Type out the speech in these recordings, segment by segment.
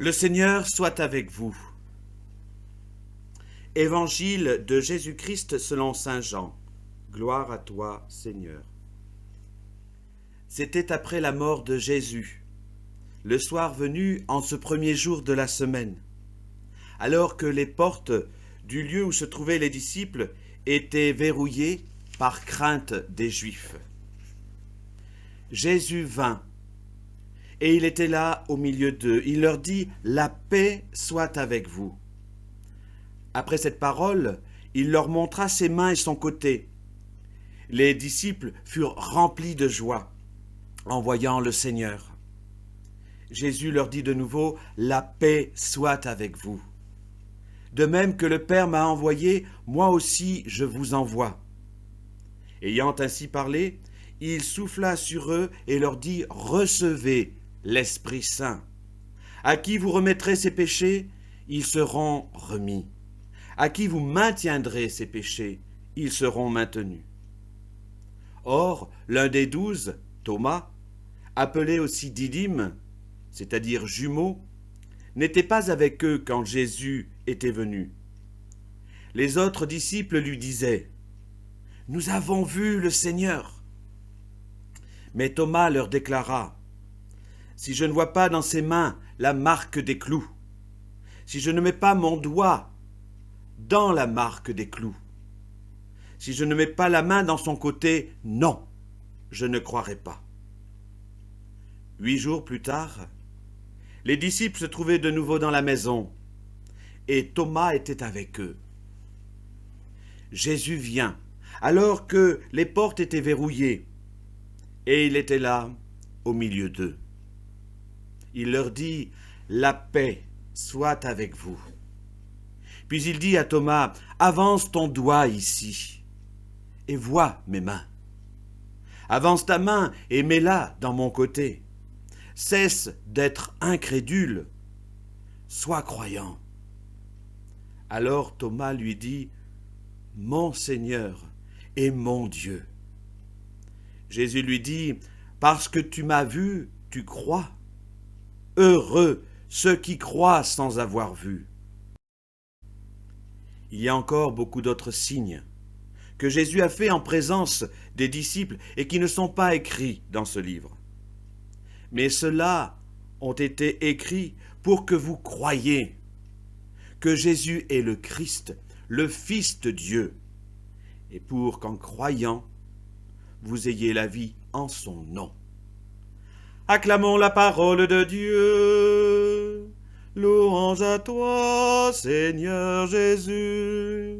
Le Seigneur soit avec vous. Évangile de Jésus-Christ selon saint Jean. Gloire à toi, Seigneur. C'était après la mort de Jésus, le soir venu en ce premier jour de la semaine, alors que les portes du lieu où se trouvaient les disciples étaient verrouillées par crainte des Juifs. Jésus vint, et il était là au milieu d'eux. Il leur dit « La paix soit avec vous ». Après cette parole, il leur montra ses mains et son côté. Les disciples furent remplis de joie en voyant le Seigneur. Jésus leur dit de nouveau « La paix soit avec vous ». De même que le Père m'a envoyé, moi aussi je vous envoie. Ayant ainsi parlé, il souffla sur eux et leur dit « Recevez l'Esprit Saint. À qui vous remettrez ces péchés, ils seront remis. À qui vous maintiendrez ces péchés, ils seront maintenus. » Or, l'un des 12, Thomas, appelé aussi Didyme, c'est-à-dire jumeau, n'était pas avec eux quand Jésus était venu. Les autres disciples lui disaient « Nous avons vu le Seigneur. » Mais Thomas leur déclara « Si je ne vois pas dans ses mains la marque des clous, si je ne mets pas mon doigt dans la marque des clous, si je ne mets pas la main dans son côté, non, je ne croirai pas. » 8 jours plus tard, les disciples se trouvaient de nouveau dans la maison, et Thomas était avec eux. Jésus vient, alors que les portes étaient verrouillées, et il était là, au milieu d'eux. Il leur dit « La paix soit avec vous. » Puis il dit à Thomas « Avance ton doigt ici, et vois mes mains. Avance ta main et mets-la dans mon côté. Cesse d'être incrédule, sois croyant. » Alors Thomas lui dit « Mon Seigneur et mon Dieu. » Jésus lui dit « Parce que tu m'as vu, tu crois. Heureux ceux qui croient sans avoir vu. » Il y a encore beaucoup d'autres signes que Jésus a fait en présence des disciples et qui ne sont pas écrits dans ce livre. Mais ceux-là ont été écrits pour que vous croyiez que Jésus est le Christ, le Fils de Dieu, et pour qu'en croyant, vous ayez la vie en son nom. Acclamons la parole de Dieu. Louange à toi, Seigneur Jésus.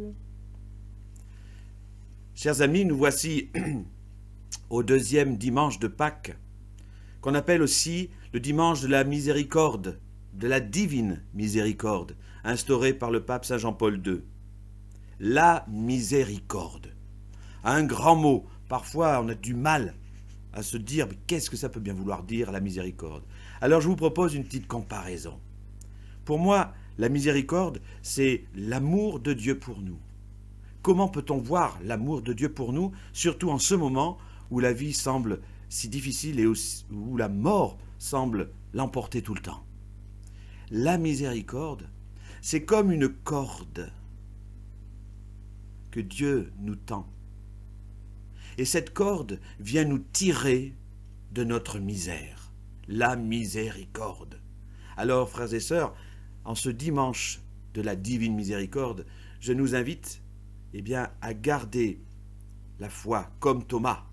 Chers amis, nous voici au deuxième dimanche de Pâques, qu'on appelle aussi le dimanche de la miséricorde, de la divine miséricorde, instauré par le pape Saint Jean-Paul II. La miséricorde. Un grand mot. Parfois, on a du mal à se dire, mais qu'est-ce que ça peut bien vouloir dire, la miséricorde? Alors, je vous propose une petite comparaison. Pour moi, la miséricorde, c'est l'amour de Dieu pour nous. Comment peut-on voir l'amour de Dieu pour nous, surtout en ce moment où la vie semble si difficile et où la mort semble l'emporter tout le temps? La miséricorde, c'est comme une corde que Dieu nous tend. Et cette corde vient nous tirer de notre misère. La miséricorde. Alors, frères et sœurs, en ce dimanche de la divine miséricorde, je nous invite à garder la foi comme Thomas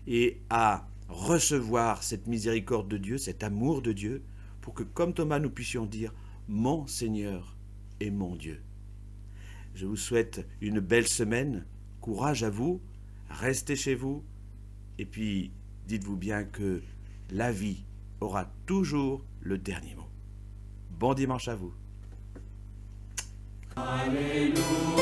et à recevoir cette miséricorde de Dieu, cet amour de Dieu, pour que comme Thomas nous puissions dire « Mon Seigneur et mon Dieu ». Je vous souhaite une belle semaine, courage à vous, restez chez vous, et puis dites-vous bien que la vie aura toujours le dernier mot. Bon dimanche à vous. Alléluia.